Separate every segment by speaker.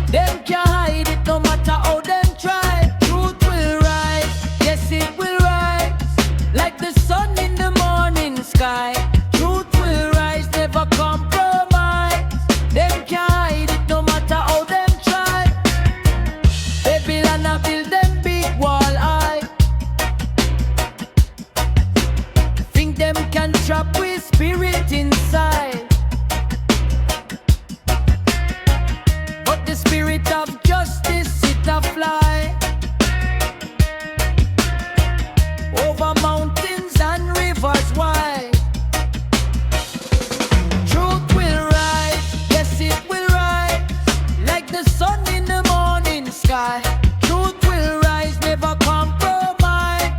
Speaker 1: Them can't hide it no matter how them try. Truth will rise, yes it will rise, like the sun in the morning sky. Truth will rise, never compromise. Them can't hide it no matter how them try. Babylon a build them big wall high. Think them can trap with spirit inside. But the spirit of justice it a fly over mountains and rivers wide. Truth will rise, yes it will rise, like the sun in the morning sky. Truth will rise, never compromise.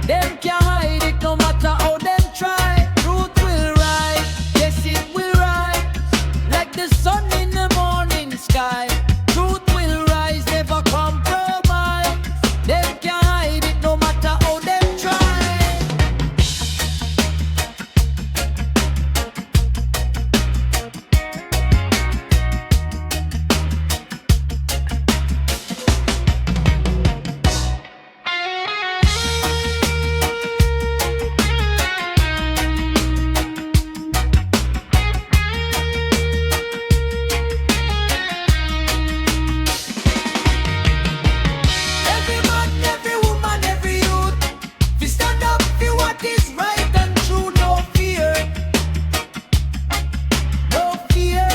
Speaker 1: Them can't hide it no matter how them try. Truth will rise, yes it will rise, like the sun in the morning sky. Truth will rise, never compromise. Them can't hide it no matter how them try. Every man, every woman, every youth, we stand up for what is right and true. No fear, no fear.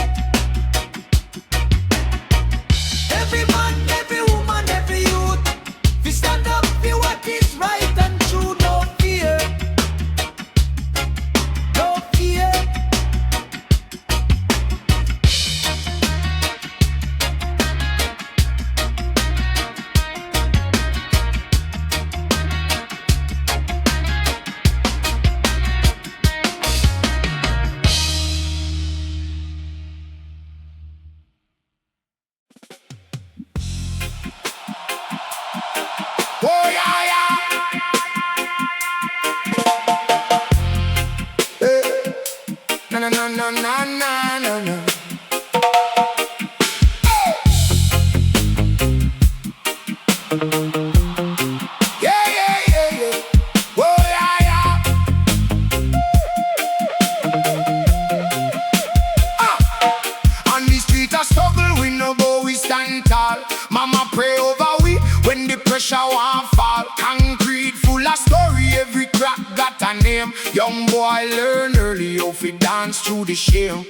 Speaker 1: Every man, every woman, every youth, we stand up for what is right and true. No fear, no fear.
Speaker 2: Oh yeah, yeah. Na na na na na na na na. Yeah, yeah, yeah, yeah. Oh yeah, yeah. On the street a struggle, we no go, we stand tall. Mama pray over we when the pressure won't fall. Concrete full of story, every crack got a name. Young boy learn early how to dance through the shame.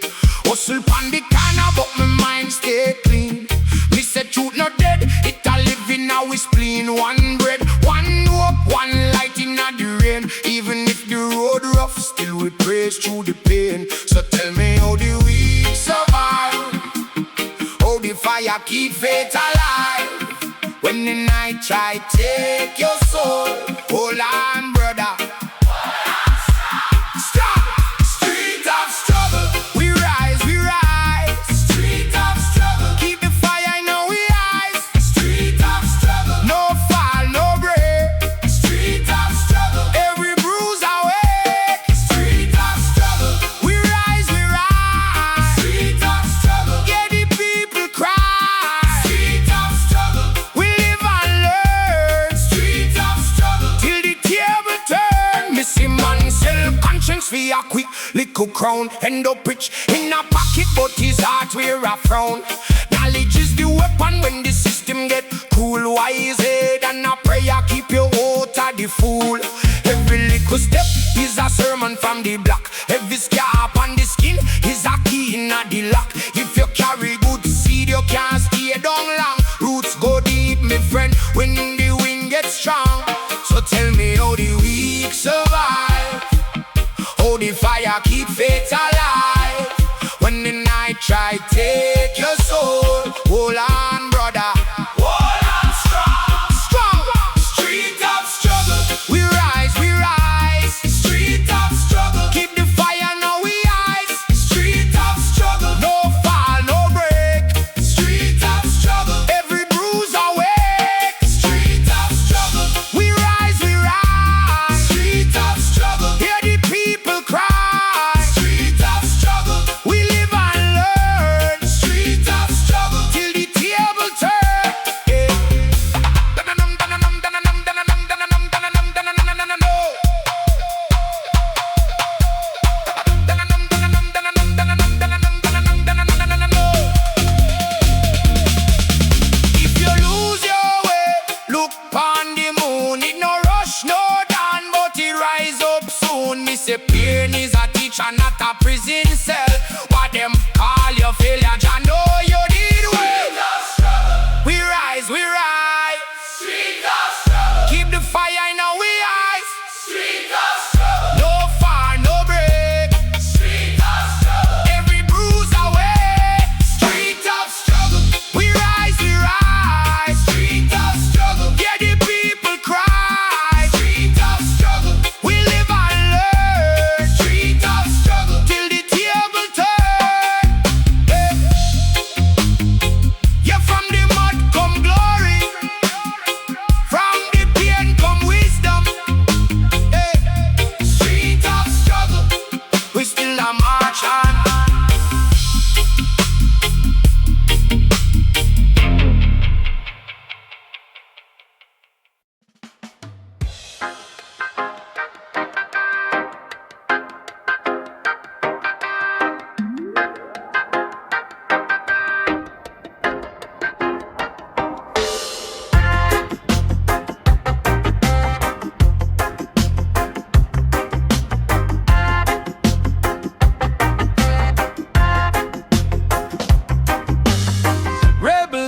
Speaker 2: Hustle pon the corner, but my mind stay clean. Me say truth not dead, it a living now we spleen. One bread, one hope, one light in the rain. Even if the road rough, still we praise through the pain. So tell me how the weak survive, how the fire keep faith alive. When the night try take your soul, hold on brother, stop. Street of struggle, we rise, we rise. Street of struggle, keep the fire in our eyes. Street of struggle, no fall, no break. Street of struggle, every bruise awake. Street of struggle, we rise, we rise. Street of struggle, yeah the people cry. Street of struggle, we live and learn. Street of struggle, till the table turn. Missy man self-conscience for a quick little crown. End up rich in a pocket, but his heart wear a frown. Knowledge is the weapon when the system get cool. Wise head and a prayer keep you out of the fool. Every little step is a sermon from the block. Every scar on the skin is a key in the lock. If you carry good seed, you can't stay down long. Roots go deep, my friend, when the wind gets strong. So tell me how the weak survive, how the fire keep faith alive. When the night try take your soul, hold on brother, hold on strong, strong. Street of struggle, we rise, we rise. Street of struggle, keep the fire in our eyes. Street of struggle, no fall, no break. Street of struggle, every bruise awake. Street of struggle,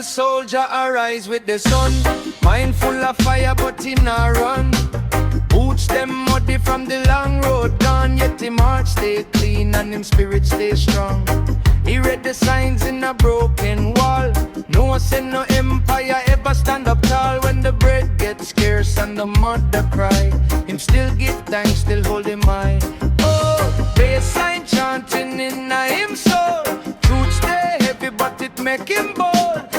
Speaker 2: soldier arise with the sun. Mind full of fire but him not run. Boots them muddy from the long road gone. Yet him heart stay clean and him spirit stay strong. He read the signs in a broken wall. No sin, no empire ever stand up tall. When the bread gets scarce and the mother cry, him still give thanks, still hold him high. Oh, baseline chanting in him soul. Truth stay heavy but it make him bold.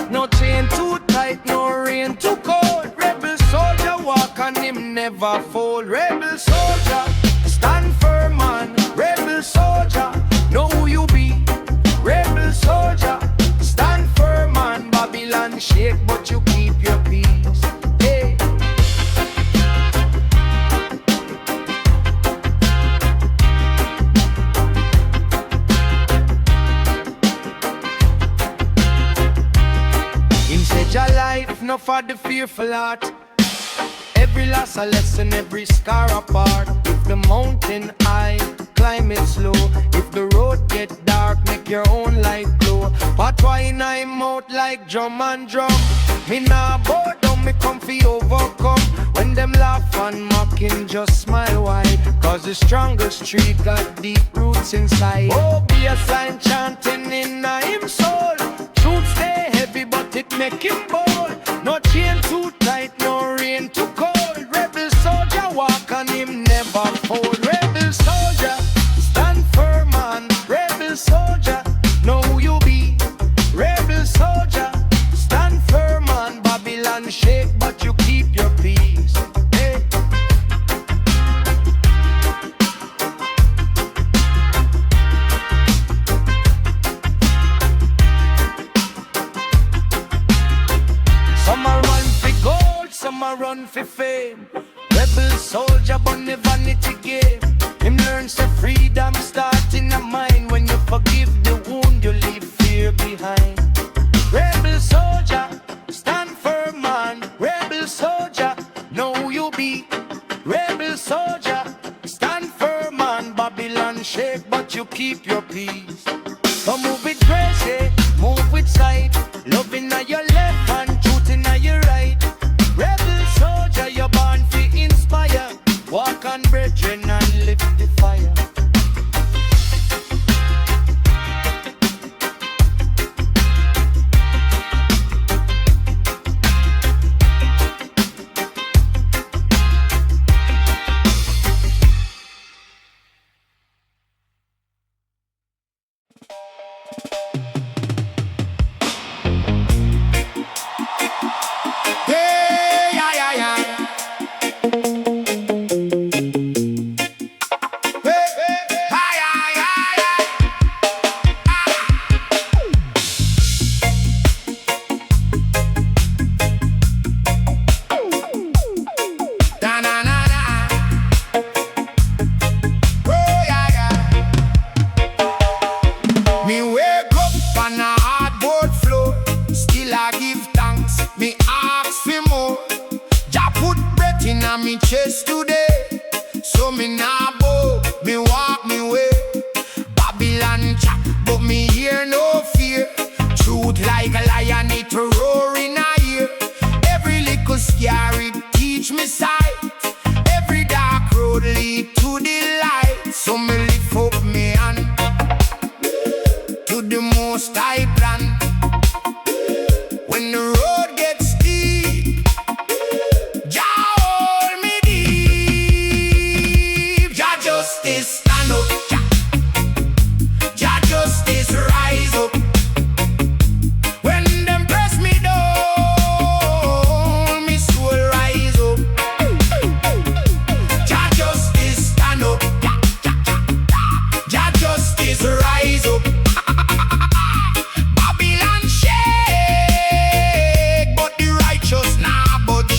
Speaker 2: No chain too tight, no rain too cold. Rebel soldier walk and him never fold. Rebel soldier, stand firm man. Rebel soldier, know who you be. Rebel soldier, stand firm man. Babylon shake but you keep your peace. Hey. Him said your life, no for the fearful heart. Every loss a lesson, every scar apart. If the mountain high, climb it slow. If the road get dark, make your own light glow. But why in I'm out like drum and drum? Me nah bow down, me come fi overcome. When them laugh and mocking, just smile wide. Cause the strongest tree got deep roots inside. Oh, be a sign chanting in him soul. Truth stay heavy but it make him bold. No chain too tight, no rain too cold. Rebel soldier walk and him never fold. Rebel soldier, stand firm man. Rebel soldier, know who you be. Rebel soldier, stand firm man. Babylon shake but you keep your peace. Hey. Some a run for gold, some a run for fame. Rebel soldier but the vanity game. Him learns the freedom start in the mind. When you forgive the wound, you leave fear behind. Rebel soldier, stand firm man. Rebel soldier, know who you be. Rebel soldier, stand firm man. Babylon shake but you keep your peace. So move with grace, eh? Move with sight. Loving at your left hand, truth in your right. Rebel soldier, you're born to inspire. Walk on brethren and lift the fire. Hey, yeah, yeah, yeah. Me wake up on a hardboard floor, still I give thanks. Me ask for more. Jah put breath in a me chest today, so me nah bow. Me walk me way. Babylon chat, but me hear no fear. Truth like a lion, it roar in a ear. Every little scary teach me sight. Every dark road lead to the light. So me lift up me hand to the most high plan. When the road gets steep, Jah hold me deep. Jah justice stand up. Jah justice rise up. When them press me down, me soul rise up. Jah justice stand up. Jah justice rise up. Babylon shake, but the righteous nah budge.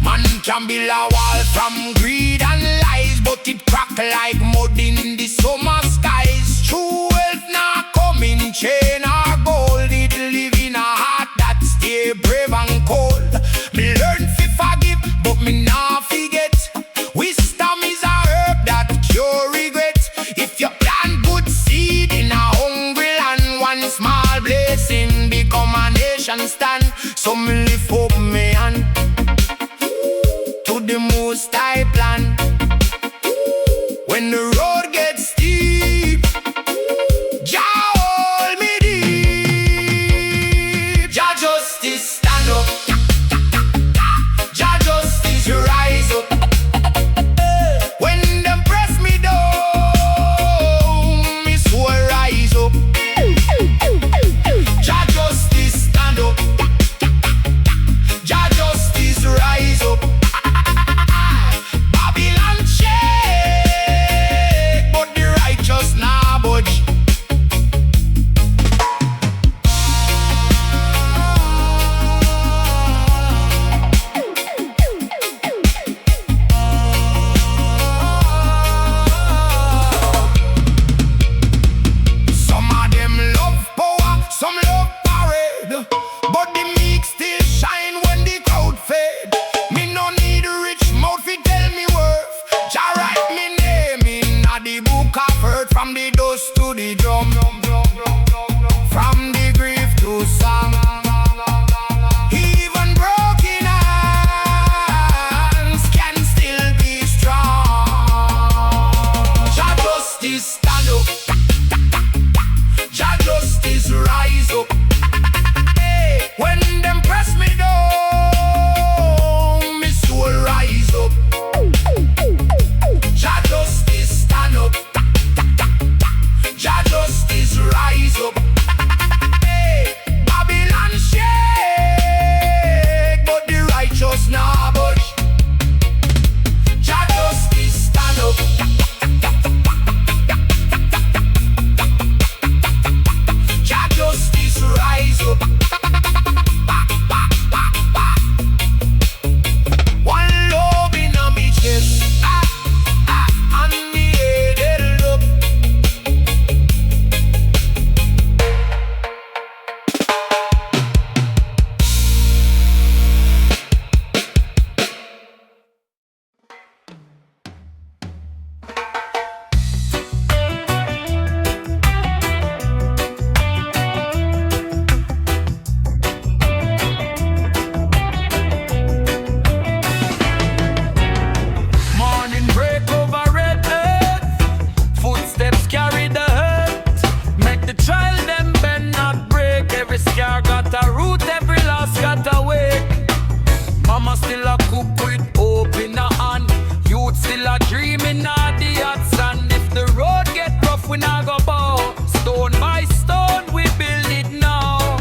Speaker 2: Man can build a wall from greed and lies, but it crack like mud in the summer skies. True wealth nah come in chain or gold. It live in a heart that stay brave and cold. Me learn to forgive, but me nah forget. Wisdom is a herb that cure regret. If you plant good seed in a hungry land, one small blessing become nation stand. So me lift up me hand to the most high plan. When the road gets steep, Jah hold me deep. Jah justice stand up, Jah justice rise up. When them press me down, me soul rise up. Jah justice stand up, Jah justice rise up. Babylon shake, but the righteous nah budge. Some of them love power, some love parade, but the meek still shine when the crowd fade. Me no need a rich mouth fi tell me worth. Jah write me name in a the book of earth. From the dust to the drum, from the grief to song. Even broken hands can still be strong. Jah justice stand up, Jah justice rise up. Hey, when them press me down, me soul rise up. Jah justice stand up, Jah justice rise up. Hey, Babylon shake, but the righteous nah budge. Jah justice stand up, Jah justice rise up. One love in a me chest, and me head up. Morning break over red earth, footsteps carry the hurt. Make the child them bend not break. Every scar got a root, every loss got a wake. Mama still a cook with hope in her hand. Youth still a dreaming of the hot sand. If the road get rough, we not go bow. Stone by stone, we build it now.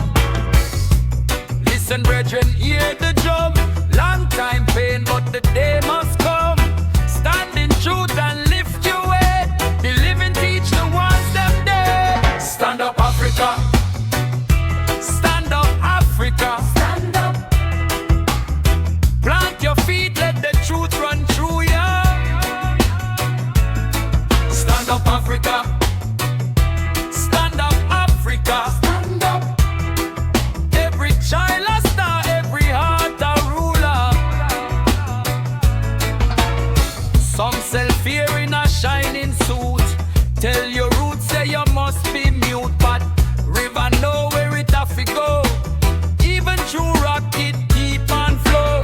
Speaker 2: Listen, brethren, hear the drum. Long time pain, but the day must come. Stand in truth and lift your head. The living teach the ones them dead. Stand up, Africa. Stand up, Africa. Stand up. Plant your feet, let the truth run through ya. Stand up, Africa. Stand up, Africa. Stand up. Every child a star, every heart a ruler. Some sell fear in a shining suit. Tell your roots say you must be mute, but river know where it have to go. Even through rock it deep and flow.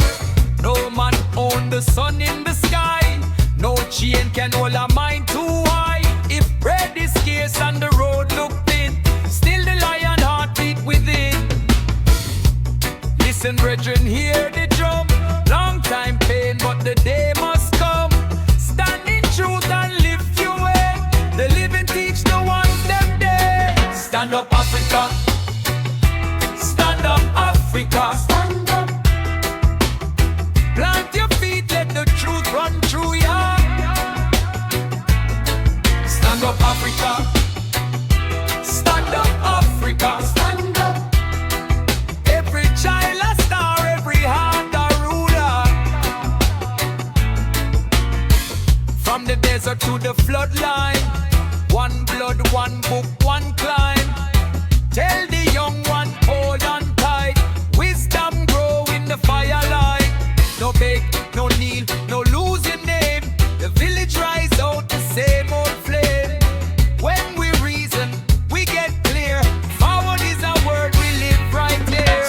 Speaker 2: No man own the sun in the sky. No chain can hold a mind too high. If bread is scarce and the road look thin, still the lion heart beat within. Listen, brethren, hear the drum. Long time pain, but the day must come. Stand in truth and lift your head. The living teach the ones them dead. Stand up, Africa. Stand up, Africa. Stand up. Plant your feet, let the truth run through ya. Stand up, Africa. Stand up, Africa. Stand up. Every child a star, every heart a ruler. From the desert to the floodline, one blood, one book, one climb. Tell the young one, hold on tight. Wisdom grow in the firelight. No beg, no kneel, no lose your name. The village rise out the same old flame. When we reason, we get clear. Forward is a word, we live right there.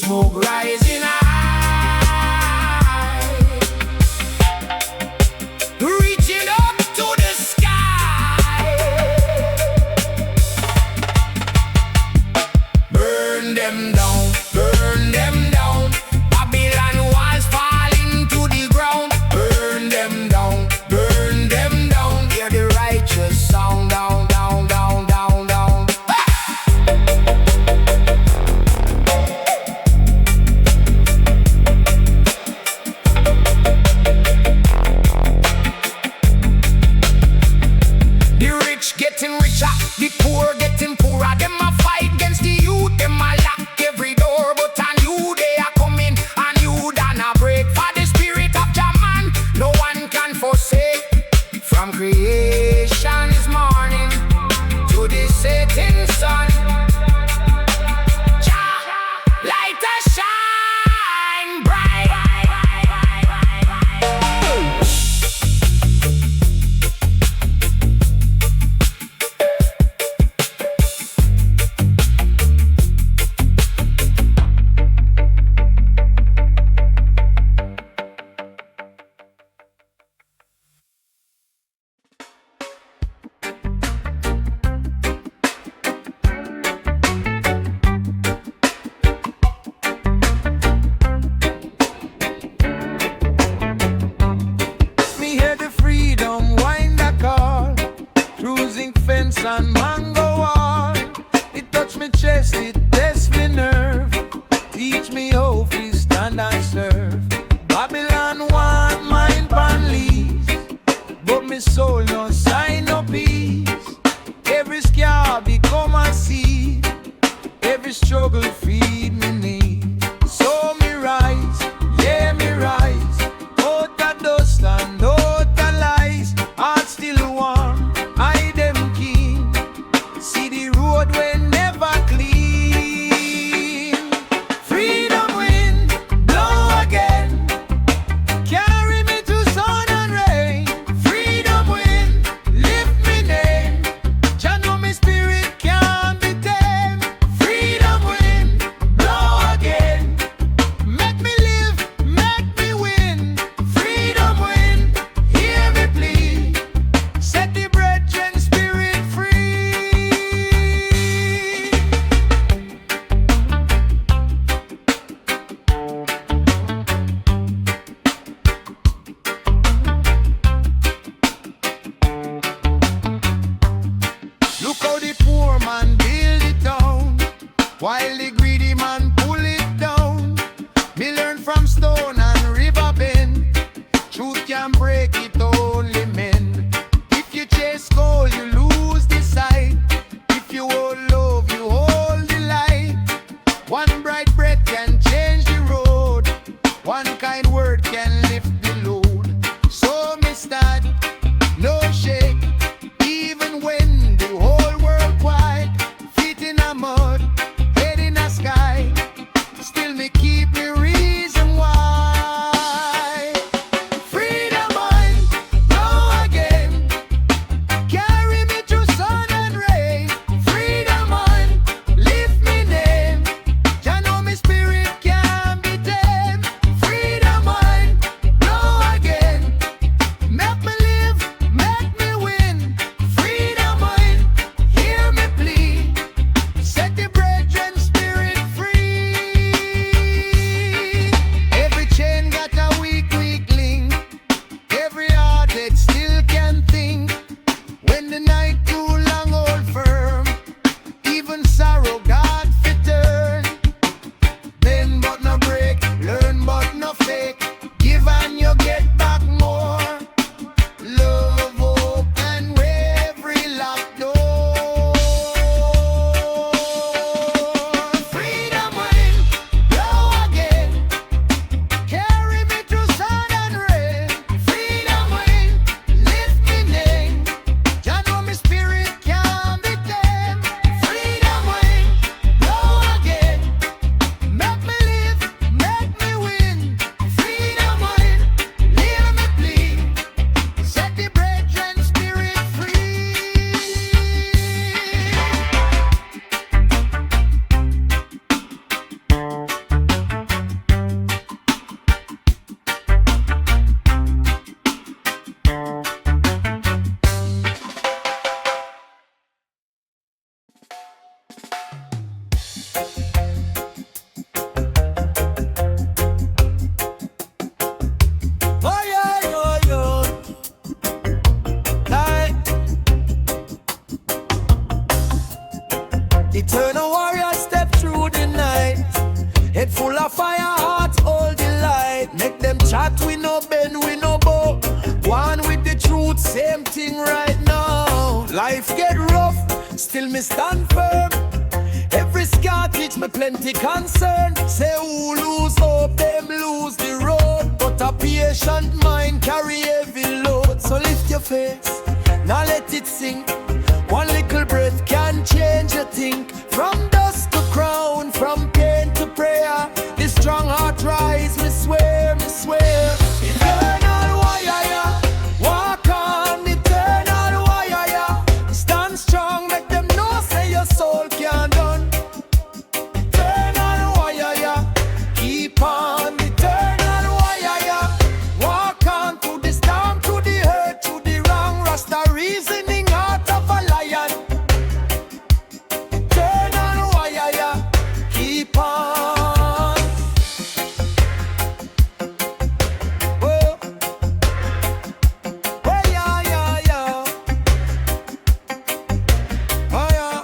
Speaker 2: smoke rising high, reaching up to the sky. Burn them down, burn them down. Babylon walls falling to the ground. Burn them down, burn them down. Hear the righteous sound down, down, down, down, down. The rich getting richer, the poor getting poorer. Them a fight against the youth, them a lock every door. But a new day a coming, a new dawn a break. For the spirit of Jaman, no one can forsake. From creation's morning to the setting sun, Jah, light a shine bright.
Speaker 1: Me hear the freedom wind a call, cruising fence and mango wall. It touch me chest, it test me nerve, teach me how to stand and serve. Babylon want mine pan lease, but me soul no sign no peace. Every scar become a seed, every struggle feed me need. So me rise, yeah me rise, out of dust and out of lies. Heart still warm, I them keen. See the road we never clean. Freedom wind, blow again, carry me to sun and rain. Freedom wind, lift me name. Jah know me spirit can't be tamed. Freedom wind, blow again, make me live, make me win. Freedom wind, hear me plead, set the brethren spirit free. Look how the poor man build it down, while the greedy man pull it down. Me learn from stone and river bend, truth can break it, only men. If you chase gold, you lose the sight. If you hold love, you hold the light. One bright breath can change the road, one kind word can lift the load. So me stand, no shake, even when the whole world quiet. Feet in a mud, head in a sky, still me keep me reason why. Freedom mind, go again, carry me through sun and rain. Freedom mind, lift me name. Jah know me spirit can't be tamed. Freedom mind, go Head full of fire, heart all delight. Make them chat, we no bend, we no bow. One with the truth, same thing right now. Life get rough, still me stand firm. Every scar teach me plenty concern. Say who lose hope, them lose the road. But a patient mind carry heavy load. So lift your face, now let it sink. One little breath can change your think. From dust to crown, from pain to prayer. This strong heart rise, me swear, me swear. Eternal warrior, walk on, eternal warrior. Stand strong, make them know say your soul can't done. Eternal warrior, keep on, eternal warrior. Walk on through the storm, through the hurt, through the wrong. Rasta reasoning heart of a lion. Eternal warrior, keep on. Oh, oh yeah, yeah, yeah. Oh yeah.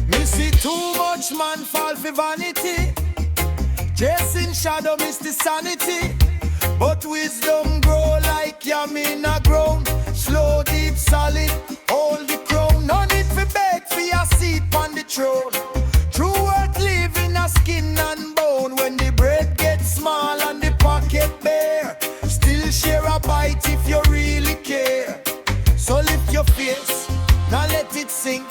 Speaker 1: Me see too much man fall for vanity. Chasing shadow miss the sanity. But wisdom grow like yam in a ground. Slow, deep, solid, hold the crown. No need for beg for your seat on the throne. True worth living a skin and bone. When the bread gets small and the pocket bare, still share a bite if you really care. So lift your face, now let it sink.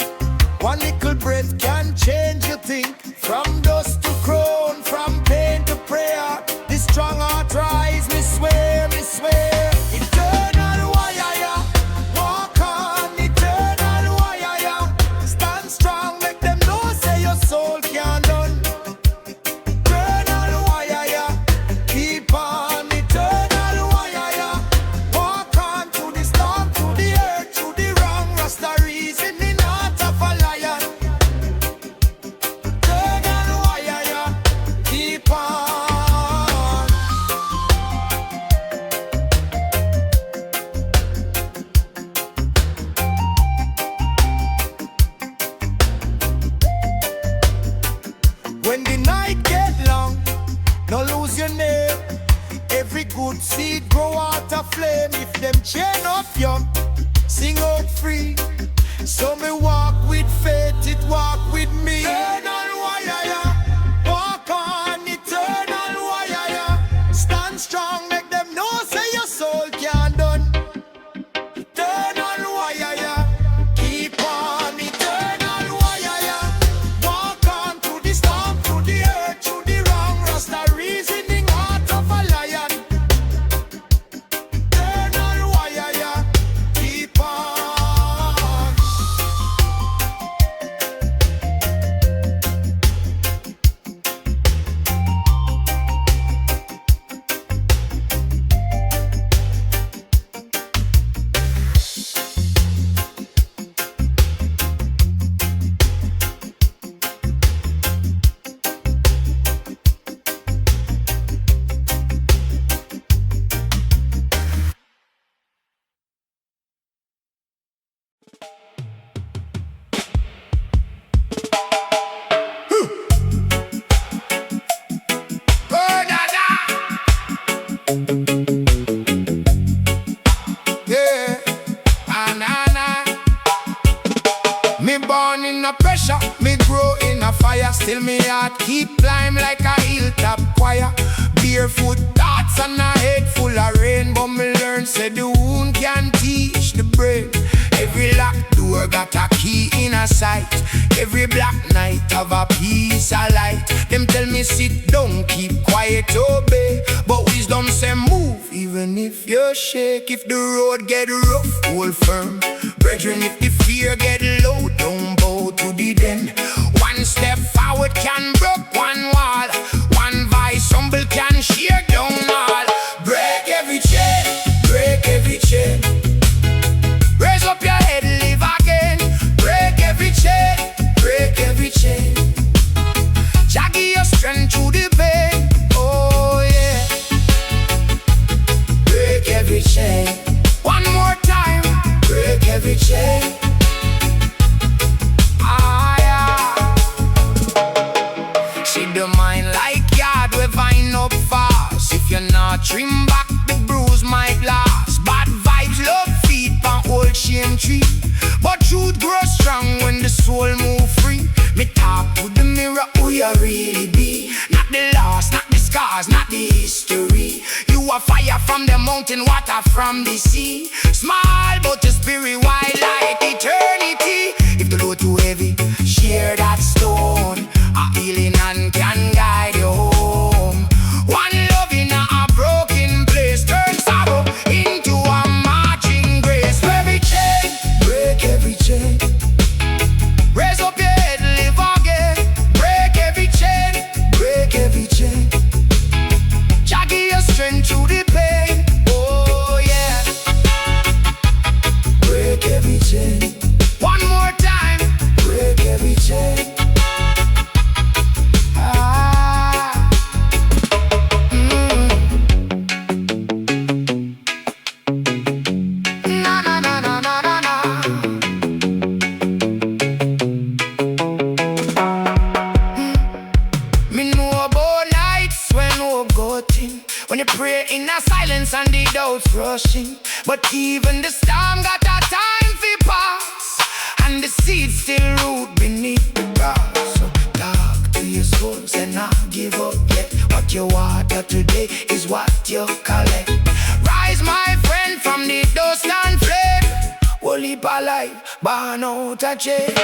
Speaker 1: One little breath can change your think. From dust to crown, from pain to prayer. This strong heart rise, me swear, me swear. Eternal warrior, walk on, eternal warrior. Stand strong, make them know say your soul can't done. Eternal warrior, keep on, eternal warrior. Walk on through the storm, through the earth, through the wrong. Rasta reasoning heart of a lion. Eternal warrior, keep on. When the night get long, no lose your name. Every good seed grow out of flame. If them chain up young, sing out free. So me walk with faith, it walk with me. Eternal warrior, walk on, eternal warrior. Stand strong, make them know say your soul can't done. Eternal warrior, keep on, eternal warrior. Walk on through the storm, through the earth, through the wrong. Rasta reasoning heart of a lion. Eternal warrior, keep on. Oh, dada. Yeah, banana. Me born in a pressure, me grow in a fire. Still me heart keep climb like a hilltop choir. Barefoot thoughts and a head full of rain. But me learn say the wound can teach the brain. Every locked door got a key in a sight. Every black night have a piece of light. Them tell me sit down, keep quiet, obey. But wisdom say move, even if you shake. If the road get rough, hold firm. Brethren, if the fear get low, don't bow to the den. One step forward can break one wall. One voice humble can shake down all. Break every chain, break every chain. Raise up your head, live again. Break every chain, break every chain. Jaggy your strength through the pain. Oh yeah. Break every chain. One more time. Break every chain. Ah yeah.
Speaker 2: See the mind like yard we vine up fast. If you're not trim back, the bruise might last. Bad vibes love feed pan old shame tree, but truth grows strong when the soul move free. Me talk to the mirror who you really be. Not the loss, not the scars, not the history. You are fire from the mountain, water from the sea. Small but your spirit wide like eternity. If the load too heavy, share that stone. A healing hand can guide you home. One love in a broken place turn sorrow into a marching grace. Every chain, break every chain. Raise up your head, live again. Break every chain, break every chain. Jah give your strength through the pain. Oh yeah. Break every chain. One more time. Break every chain. When you pray in a silence and the doubts rushing, but even the storm got a time for pass, and the seeds still root beneath the grass. So talk to your soul, say not give up yet. What you water today is what you collect. Rise my friend from the dust and flame. Whole heap of life, born out of jail.